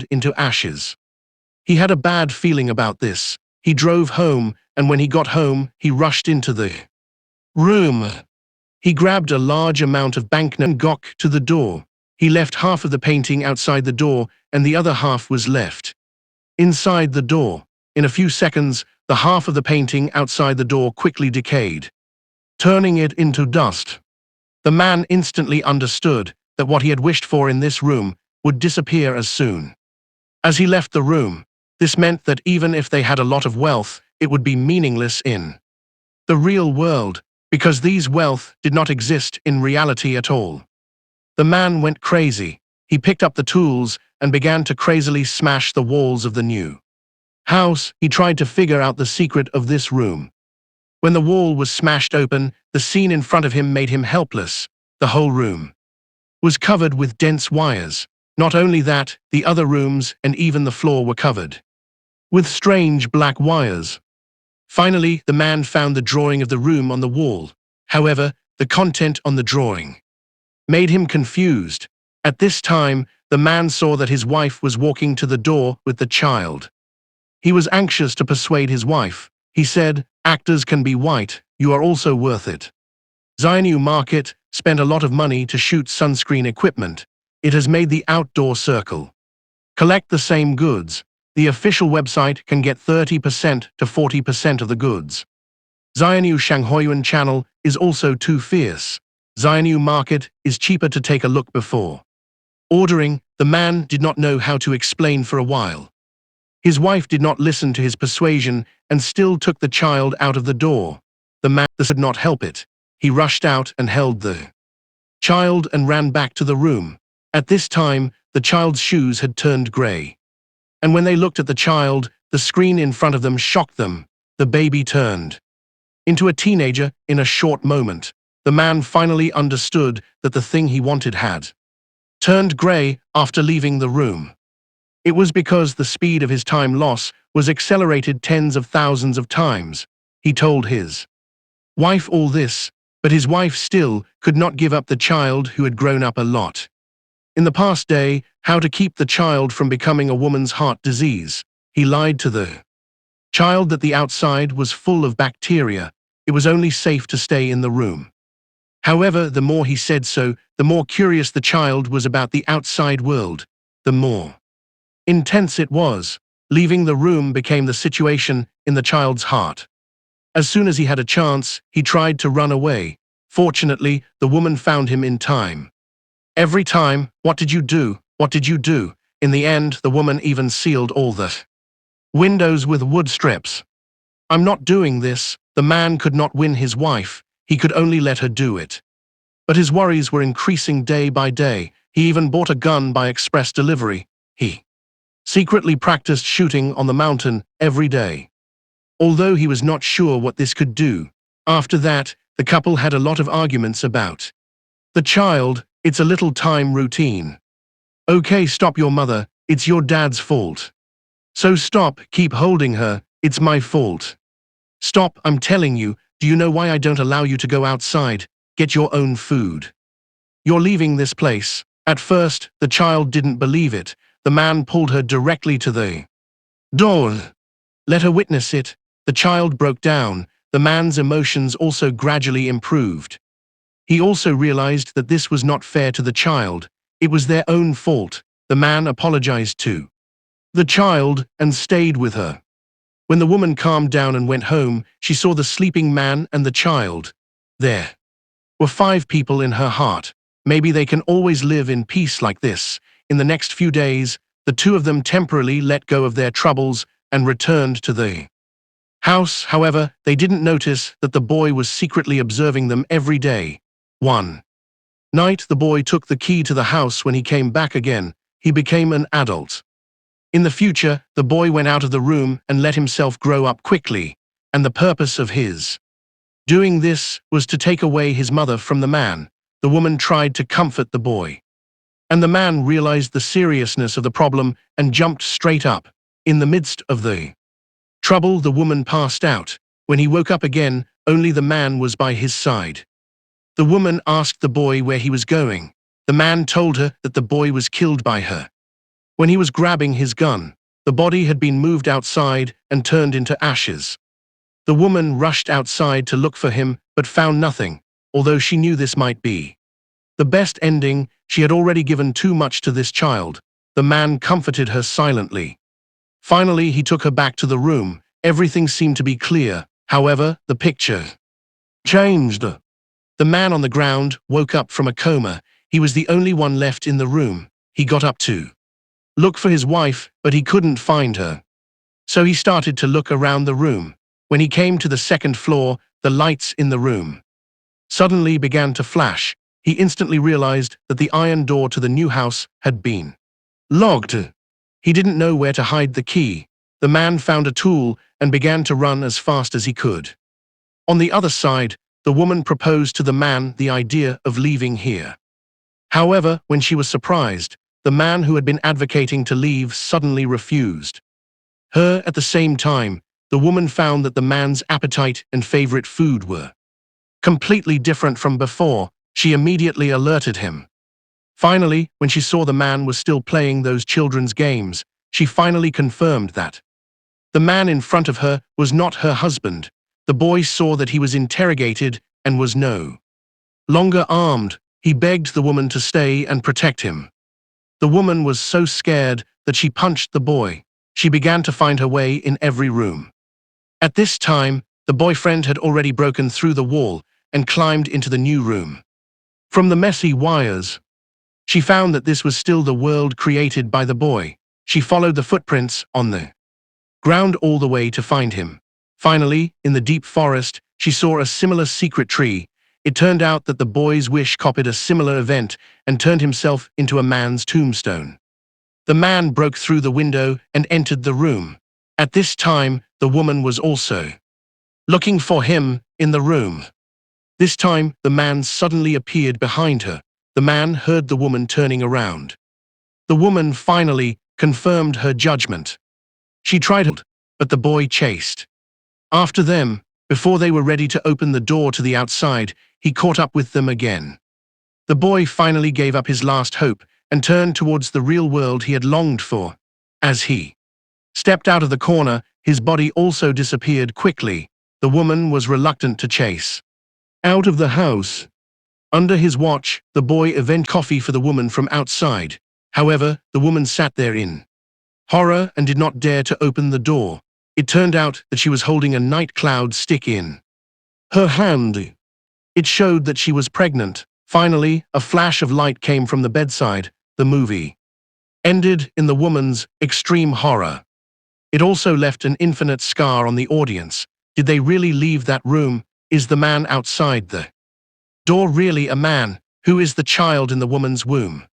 into ashes. He had a bad feeling about this. He drove home, and when he got home, he rushed into the room. He grabbed a large amount of banknote and got to the door. He left half of the painting outside the door, and the other half was left inside the door. In a few seconds, the half of the painting outside the door quickly decayed, turning it into dust. The man instantly understood that what he had wished for in this room would disappear as soon as he left the room. This meant that even if they had a lot of wealth, it would be meaningless in the real world, because these wealth did not exist in reality at all. The man went crazy. He picked up the tools and began to crazily smash the walls of the new house. He tried to figure out the secret of this room. When the wall was smashed open, the scene in front of him made him helpless. The whole room was covered with dense wires. Not only that, the other rooms and even the floor were covered with strange black wires. Finally, the man found the drawing of the room on the wall. However, the content on the drawing made him confused. At this time, the man saw that his wife was walking to the door with the child. He was anxious to persuade his wife. He said, "Actors can be white, you are also worth it." Xiaoyu Market spent a lot of money to shoot sunscreen equipment. It has made the outdoor circle collect the same goods. The official website can get 30% to 40% of the goods. Xiaoyu Shanghuiyuan channel is also too fierce. Xiaoyu Market is cheaper to take a look before ordering. The man did not know how to explain for a while. His wife did not listen to his persuasion and still took the child out of the door. The man could not help it. He rushed out and held the child and ran back to the room. At this time, the child's shoes had turned gray. And when they looked at the child, the screen in front of them shocked them. The baby turned into a teenager in a short moment. The man finally understood that the thing he wanted had turned gray after leaving the room. It was because the speed of his time loss was accelerated tens of thousands of times. He told his wife all this, but his wife still could not give up the child who had grown up a lot. In the past day, how to keep the child from becoming a woman's heart disease. He lied to the child that the outside was full of bacteria. It was only safe to stay in the room. However, the more he said so, the more curious the child was about the outside world, the more intense it was. Leaving the room became the situation in the child's heart. As soon as he had a chance, he tried to run away. Fortunately, the woman found him in time. Every time, "What did you do? What did you do?" In the end, the woman even sealed all the windows with wood strips. "I'm not doing this." The man could not win his wife. He could only let her do it. But his worries were increasing day by day. He even bought a gun by express delivery. He secretly practiced shooting on the mountain every day, although he was not sure what this could do. After that, the couple had a lot of arguments about the child. "It's a little time routine." "Okay, stop your mother. It's your dad's fault." "So stop, keep holding her. It's my fault." "Stop, I'm telling you. Do you know why I don't allow you to go outside? Get your own food. You're leaving this place." At first, the child didn't believe it. The man pulled her directly to the door. Let her witness it. The child broke down. The man's emotions also gradually improved. He also realized that this was not fair to the child. It was their own fault. The man apologized to the child and stayed with her. When the woman calmed down and went home, she saw the sleeping man and the child. There were 5 people in her heart. Maybe they can always live in peace like this. In the next few days, the 2 of them temporarily let go of their troubles and returned to the house. However, they didn't notice that the boy was secretly observing them every day. One night, the boy took the key to the house. When he came back again, he became an adult. In the future, the boy went out of the room and let himself grow up quickly, and the purpose of his doing this was to take away his mother from the man. The woman tried to comfort the boy, and the man realized the seriousness of the problem and jumped straight up. In the midst of the trouble, the woman passed out. When he woke up again, only the man was by his side. The woman asked the boy where he was going. The man told her that the boy was killed by her. When he was grabbing his gun, the body had been moved outside and turned into ashes. The woman rushed outside to look for him, but found nothing, although she knew this might be the best ending. She had already given too much to this child. The man comforted her silently. Finally, he took her back to the room. Everything seemed to be clear. However, the picture changed. The man on the ground woke up from a coma. He was the only one left in the room. He got up to look for his wife, but he couldn't find her. So he started to look around the room. When he came to the second floor, the lights in the room suddenly began to flash. He instantly realized that the iron door to the new house had been locked. He didn't know where to hide the key. The man found a tool and began to run as fast as he could. On the other side, the woman proposed to the man the idea of leaving here. However, when she was surprised, the man who had been advocating to leave suddenly refused her. At the same time, the woman found that the man's appetite and favorite food were completely different from before. She immediately alerted him. Finally, when she saw the man was still playing those children's games, she finally confirmed that the man in front of her was not her husband. The boy saw that he was interrogated and was no longer armed. He begged the woman to stay and protect him. The woman was so scared that she punched the boy. She began to find her way in every room. At this time, the boyfriend had already broken through the wall and climbed into the new room. From the messy wires, she found that this was still the world created by the boy. She followed the footprints on the ground all the way to find him. Finally, in the deep forest, she saw a similar secret tree. It turned out that the boy's wish copied a similar event and turned himself into a man's tombstone. The man broke through the window and entered the room. At this time, the woman was also looking for him in the room. This time, the man suddenly appeared behind her. The man heard the woman turning around. The woman finally confirmed her judgment. She tried, but the boy chased after them. Before they were ready to open the door to the outside, he caught up with them again. The boy finally gave up his last hope and turned towards the real world he had longed for. As he stepped out of the corner, his body also disappeared quickly. The woman was reluctant to chase out of the house. Under his watch, the boy event coffee for the woman from outside. However, the woman sat there in horror and did not dare to open the door. It turned out that she was holding a night cloud stick in her hand. It showed that she was pregnant. Finally, a flash of light came from the bedside. The movie ended in the woman's extreme horror. It also left an infinite scar on the audience. Did they really leave that room? Is the man outside the door really a man? Who is the child in the woman's womb?